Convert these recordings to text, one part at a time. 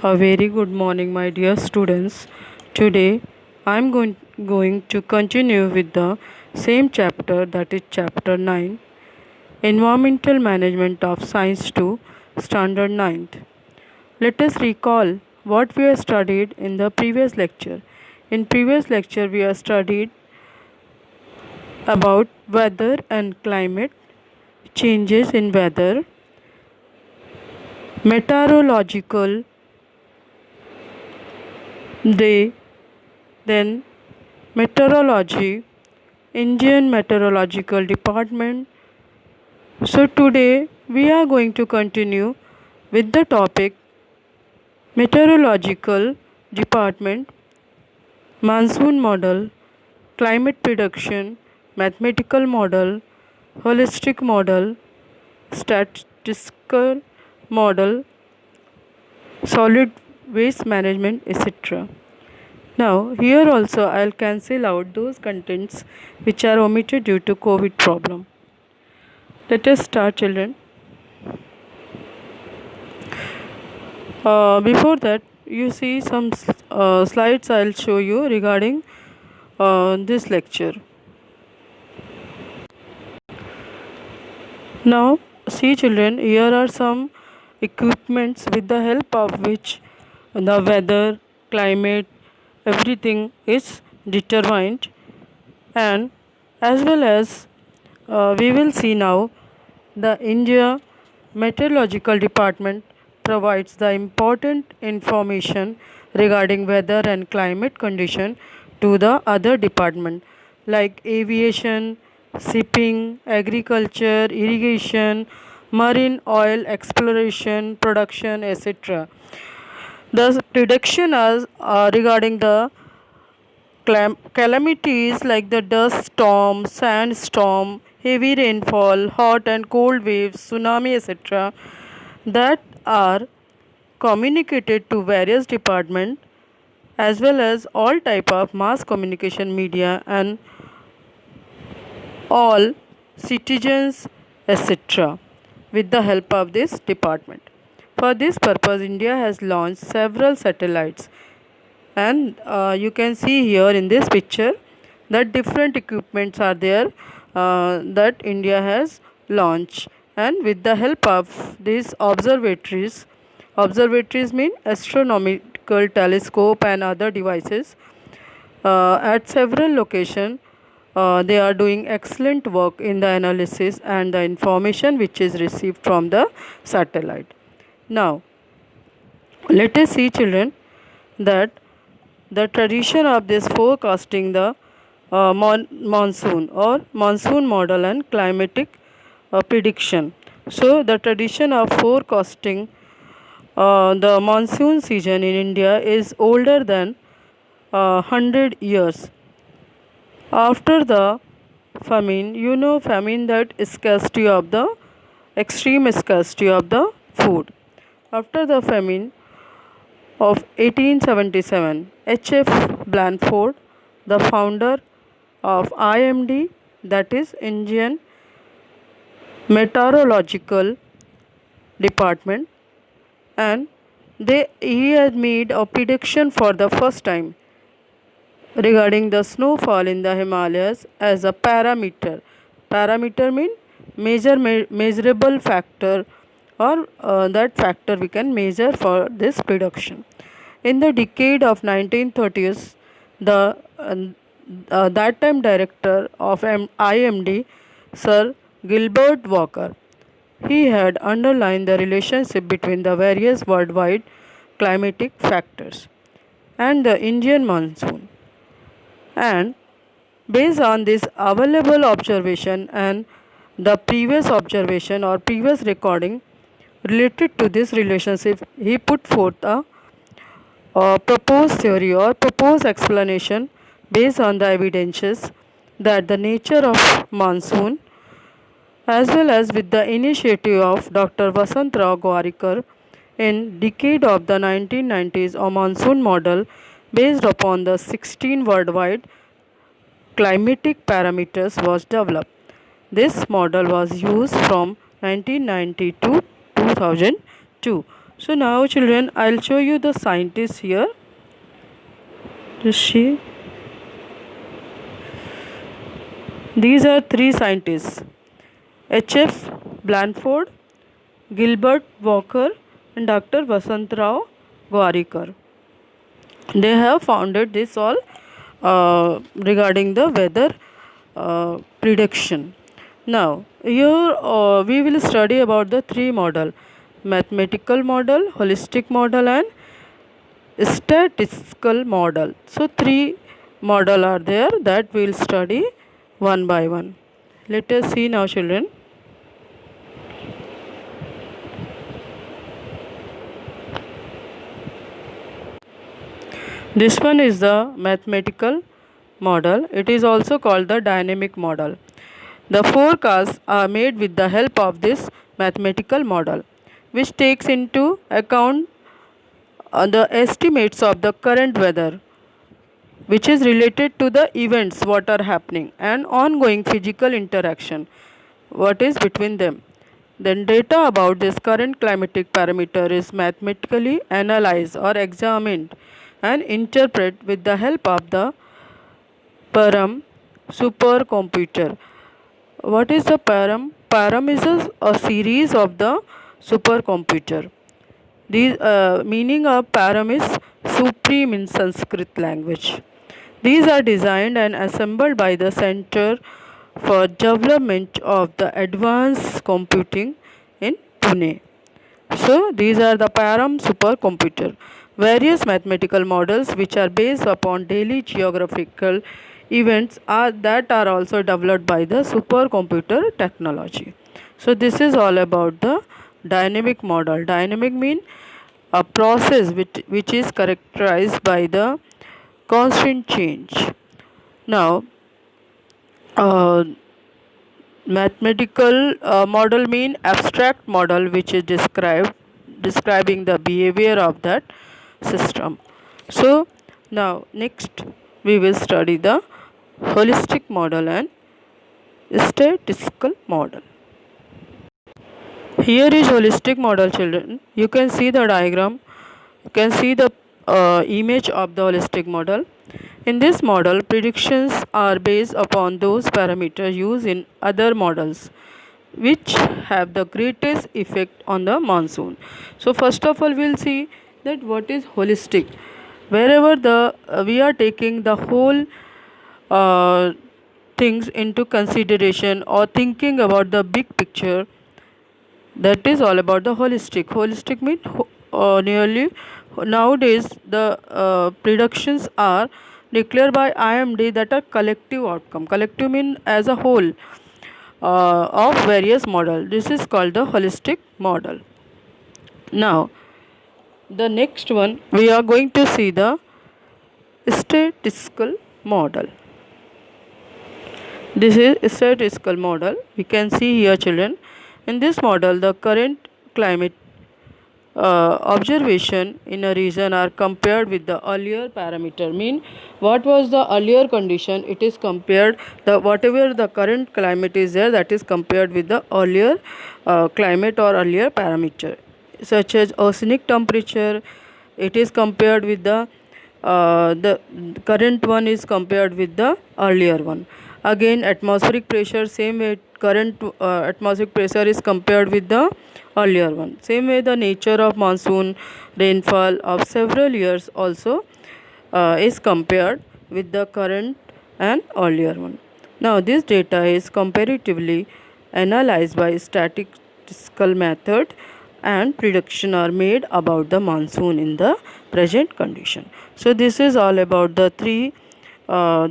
A very good morning, my dear students. Today I am going to continue with the same chapter, that is chapter 9, Environmental Management of Science 2, Standard 9th. Let us recall what we have studied in the previous lecture. In previous lecture we have studied about weather and climate, changes in weather, meteorological, they then meteorology, Indian Meteorological Department. So today we are going to continue with the topic Meteorological Department, Monsoon Model, Climate Prediction, Mathematical Model, Holistic Model, Statistical Model, Solid Waste Management, etc. Now here also I'll cancel out those contents which are omitted due to COVID problem. Let us start, children. Before that, you see some slides I'll show you regarding this lecture. Now, see, children, here are some equipments with the help of which the weather, climate, everything is determined, and as well as we will see now the India Meteorological Department provides the important information regarding weather and climate condition to the other department like aviation, shipping, agriculture, irrigation, marine oil exploration, production, etc. The prediction is regarding the calamities like the dust storm, sandstorm, heavy rainfall, hot and cold waves, tsunami, etc., that are communicated to various departments as well as all type of mass communication media and all citizens, etc., with the help of this department. For this purpose, India has launched several satellites, and you can see here in this picture that different equipments are there that India has launched, and with the help of these observatories mean astronomical telescope and other devices at several locations. They are doing excellent work in the analysis and the information which is received from the satellite. Now, let us see, children, that the tradition of this forecasting the monsoon or monsoon model and climatic prediction. So, the tradition of forecasting the monsoon season in India is older than 100 years. After the famine, famine, that scarcity of the extreme scarcity of the food. After the famine of 1877, H.F. Blandford, the founder of IMD, that is Indian Meteorological Department, and he had made a prediction for the first time regarding the snowfall in the Himalayas as a parameter. Parameter means measurable factor, or that factor we can measure for this prediction. In the decade of 1930s, the that time director of IMD, Sir Gilbert Walker, he had underlined the relationship between the various worldwide climatic factors and the Indian monsoon. And based on this available observation and the previous observation or previous recording related to this relationship, he put forth a proposed theory or proposed explanation based on the evidences that the nature of monsoon, as well as with the initiative of Dr. Vasantrao Gwarikar in decade of the 1990s, a monsoon model based upon the 16 worldwide climatic parameters was developed. This model was used from 1990 to 2002. So now children, I'll show you the scientists here. Just see. These are three scientists: H.F. Blandford, Gilbert Walker, and Dr. Vasantrao Gwarikar. They have founded this all regarding the weather prediction. Now, here we will study about the three model: mathematical model, holistic model, and statistical model. So, three model are there that we will study one by one. Let us see now, children. This one is the mathematical model. It is also called the dynamic model. The forecasts are made with the help of this mathematical model, which takes into account the estimates of the current weather, which is related to the events what are happening and ongoing physical interaction what is between them. Then data about this current climatic parameter is mathematically analyzed or examined and interpreted with the help of the Param supercomputer. What is the Param? Param is a series of the supercomputer. These meaning of Param is supreme in Sanskrit language. These are designed and assembled by the Center for Development of the Advanced Computing in Pune. So these are the Param supercomputer. Various mathematical models which are based upon daily geographical events are also developed by the supercomputer technology. So this is all about the dynamic model. Dynamic mean a process which is characterized by the constant change. Now, uh, mathematical model mean abstract model which is describing the behavior of that system. So now next we will study the holistic model and statistical model. Here is holistic model, children. You can see the diagram. You can see the image of the holistic model. In this model, predictions are based upon those parameters used in other models which have the greatest effect on the monsoon. So first of all, we'll see that what is holistic. Wherever the we are taking the whole uh, things into consideration or thinking about the big picture, that is all about the holistic means nearly nowadays the predictions are declared by IMD that are collective outcome. Collective mean as a whole of various model. This is called the holistic model. Now the next one we are going to see the statistical model. This is statistical model. We can see here, children. In this model, the current climate observation in a region are compared with the earlier parameter. Mean what was the earlier condition? It is compared the whatever the current climate is there, that is compared with the earlier climate or earlier parameter, such as oceanic temperature. It is compared with the current one is compared with the earlier one. Again, atmospheric pressure, same way current atmospheric pressure is compared with the earlier one. Same way the nature of monsoon rainfall of several years also is compared with the current and earlier one. Now this data is comparatively analyzed by statistical method and prediction are made about the monsoon in the present condition. So this is all about the three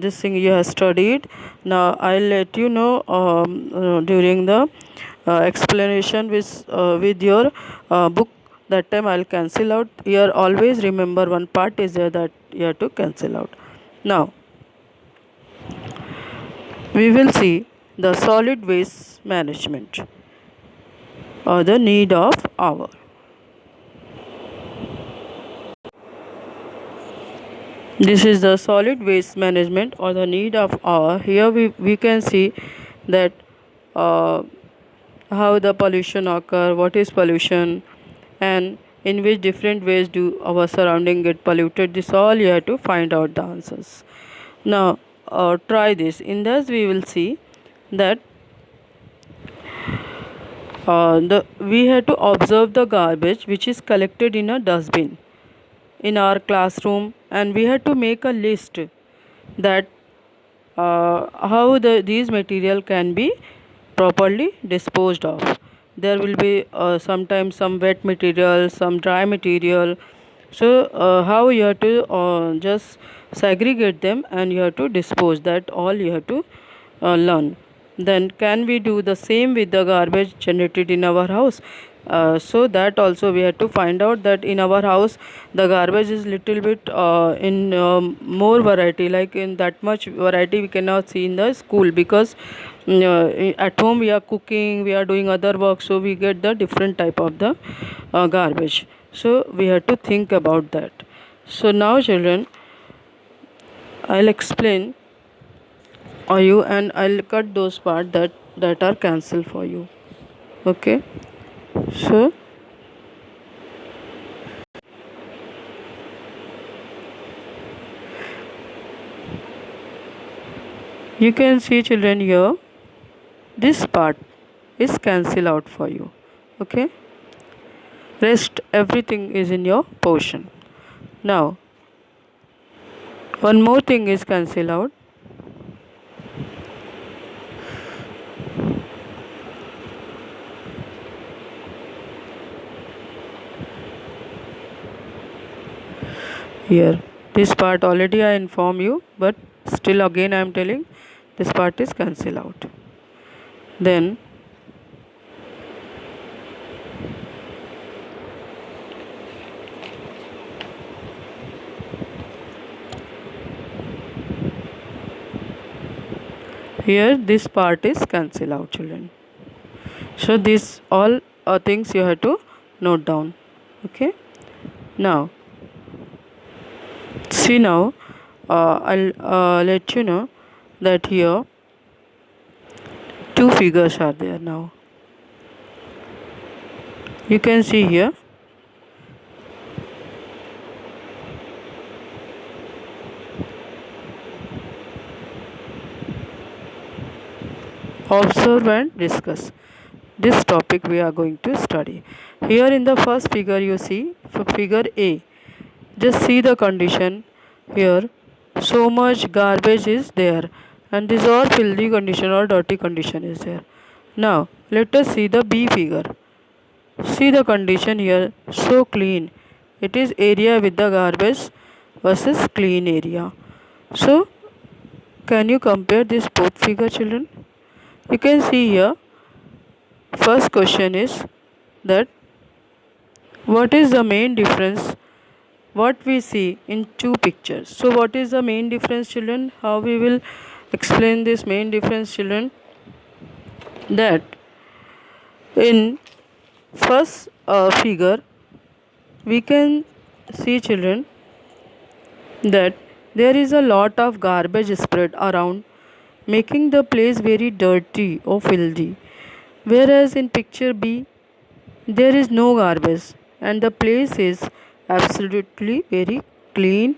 this thing you have studied. Now I'll let you know during the explanation with your book. That time I'll cancel out. Here always remember one part is there that you have to cancel out. Now we will see the solid waste management or the need of hour. This is the solid waste management or the need of hour. Here we can see that how the pollution occur, what is pollution, and in which different ways do our surrounding get polluted. This all you have to find out the answers. Now try this. In this we will see that the we have to observe the garbage which is collected in a dustbin in our classroom, and we have to make a list that how these material can be properly disposed of. There will be sometimes some wet material, some dry material. So how you have to just segregate them and you have to dispose, that all you have to learn. Then can we do the same with the garbage generated in our house? So that also we have to find out that in our house the garbage is little bit in more variety, like in that much variety we cannot see in the school, because at home we are cooking, we are doing other work, so we get the different type of the garbage. So we have to think about that. So now children, I'll explain you and I'll cut those parts that are cancelled for you. Okay, so you can see children here, this part is cancelled out for you. Okay, rest everything is in your portion. Now one more thing is cancelled out. Here, this part already I inform you, but still again I am telling, this part is cancelled out. Then here this part is cancelled out children. So these all things you have to note down. Okay, now see, now I'll let you know that here two figures are there. Now you can see here, observe and discuss. This topic we are going to study. Here in the first figure you see, for figure A, just see the condition here. So much garbage is there, and this all filthy condition or dirty condition is there. Now let us see the B figure. See the condition here, so clean. It is area with the garbage versus clean area. So can you compare this both figure children? You can see here, first question is that what is the main difference what we see in two pictures. So what is the main difference children? How we will explain this main difference children? That in first figure we can see children that there is a lot of garbage spread around, making the place very dirty or filthy, whereas in picture B there is no garbage and the place is absolutely very clean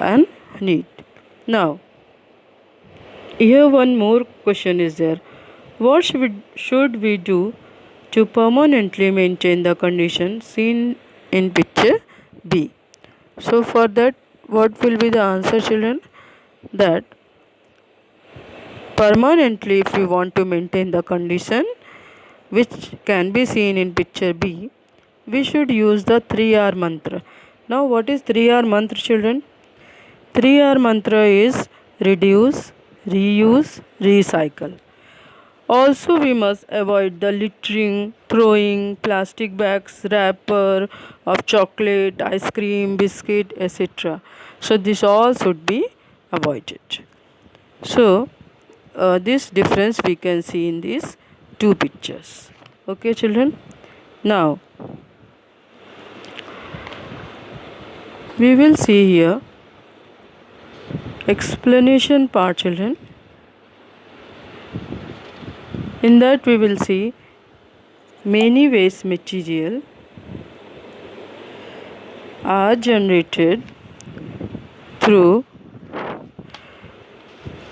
and neat. Now here one more question is there. What should we do to permanently maintain the condition seen in picture B? So for that, what will be the answer children? That permanently, if we want to maintain the condition which can be seen in picture B, we should use the 3R mantra. Now what is 3R mantra children? 3R mantra is reduce, reuse, recycle. Also we must avoid the littering, throwing plastic bags, wrapper of chocolate, ice cream, biscuit, etc. So this all should be avoided. So this difference we can see in these two pictures. Okay children. Now we will see here explanation part children. In that we will see Many waste material are generated through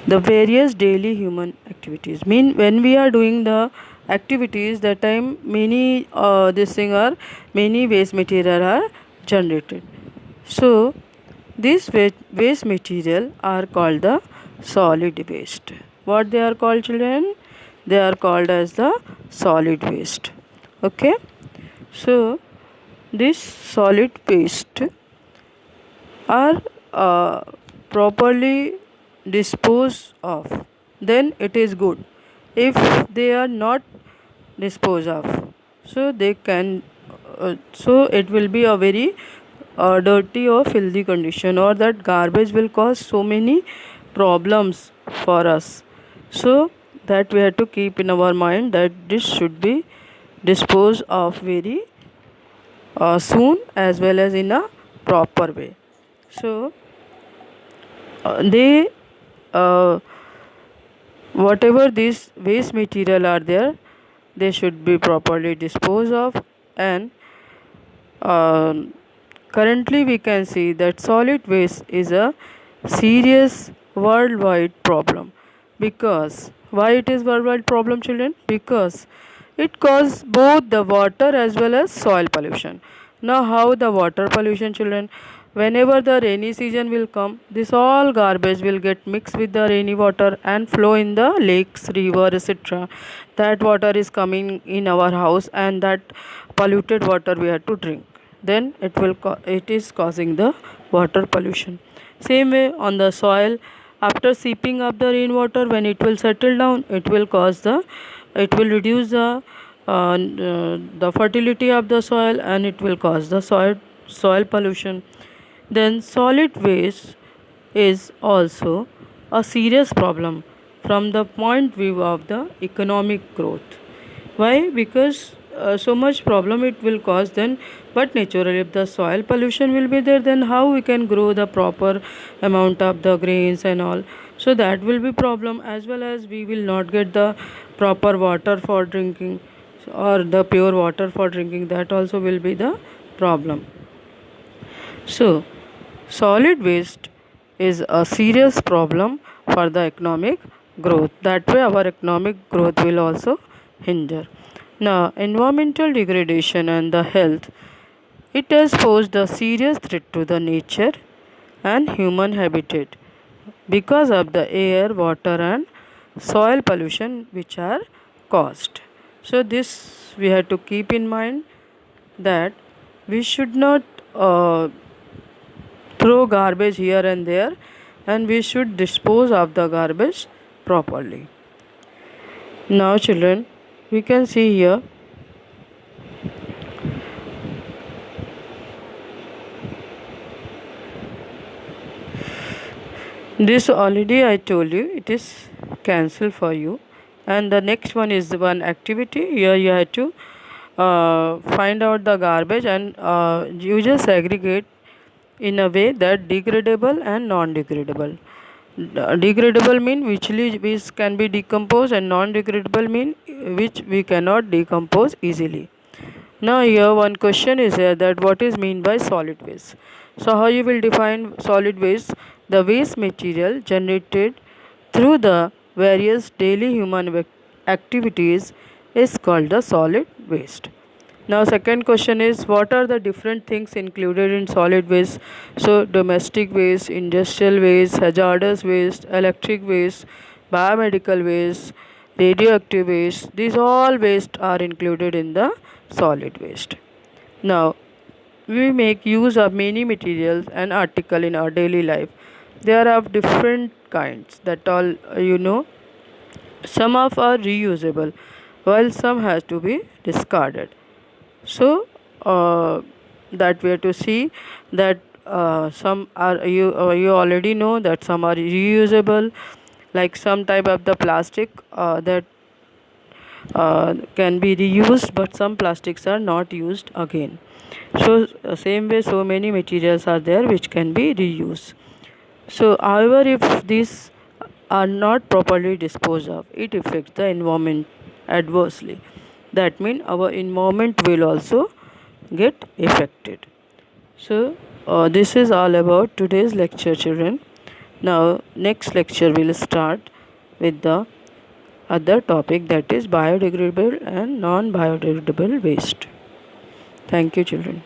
the various daily human activities. Mean when we are doing the activities, that time many this thing are many waste material are generated. So these waste material are called the solid waste. What they are called, children? They are called as the solid waste. Okay. So this solid waste are properly disposed of, then it is good. If they are not disposed of, so they can so it will be a very dirty or filthy condition, or that garbage will cause so many problems for us. So that we have to keep in our mind that this should be disposed of very soon, as well as in a proper way. So they uh, whatever these waste material are there, they should be properly disposed of. And um currently we can see that solid waste is a serious worldwide problem. Because why it is worldwide problem, children? Because it causes both the water as well as soil pollution. Now how the water pollution, children? Whenever the rainy season will come, this all garbage will get mixed with the rainy water and flow in the lakes, river, etc. That water is coming in our house, and that polluted water we have to drink. Then it is causing the water pollution. Same way on the soil, after seeping up the rainwater, when it will settle down, it will reduce the fertility of the soil, and it will cause the soil pollution. Then solid waste is also a serious problem from the point view of the economic growth. Why? Because so much problem it will cause then. But naturally, if the soil pollution will be there, then how we can grow the proper amount of the grains and all? So that will be problem, as well as we will not get the proper water for drinking, or the pure water for drinking. That also will be the problem. So solid waste is a serious problem for the economic growth. That way, our economic growth will also hinder. Now, environmental degradation and the health, it has posed a serious threat to the nature and human habitat because of the air, water, and soil pollution which are caused. So, this we have to keep in mind that we should not throw garbage here and there, and we should dispose of the garbage properly. Now, children, we can see here this already I told you it is cancelled for you, and the next one is one activity. Here you have to find out the garbage, and you just segregate in a way that degradable and non-degradable. Degradable mean which can be decomposed, and non-degradable mean which we cannot decompose easily. Now here one question is here that what is mean by solid waste. So how you will define solid waste? The waste material generated through the various daily human activities is called the solid waste. Now second question is what are the different things included in solid waste? So domestic waste, industrial waste, hazardous waste, electric waste, biomedical waste, radioactive waste. These all waste are included in the solid waste. Now we make use of many materials and articles in our daily life. They are of different kinds, that all you know. Some of are reusable while some has to be discarded. So that we have to see that some are you already know that some are reusable, like some type of the plastic that can be reused, but some plastics are not used again. So same way so many materials are there which can be reused. So however, if these are not properly disposed of, it affects the environment adversely. That means our environment will also get affected. So this is all about today's lecture, children. Now next lecture will start with the other topic, that is biodegradable and non biodegradable waste. Thank you, children.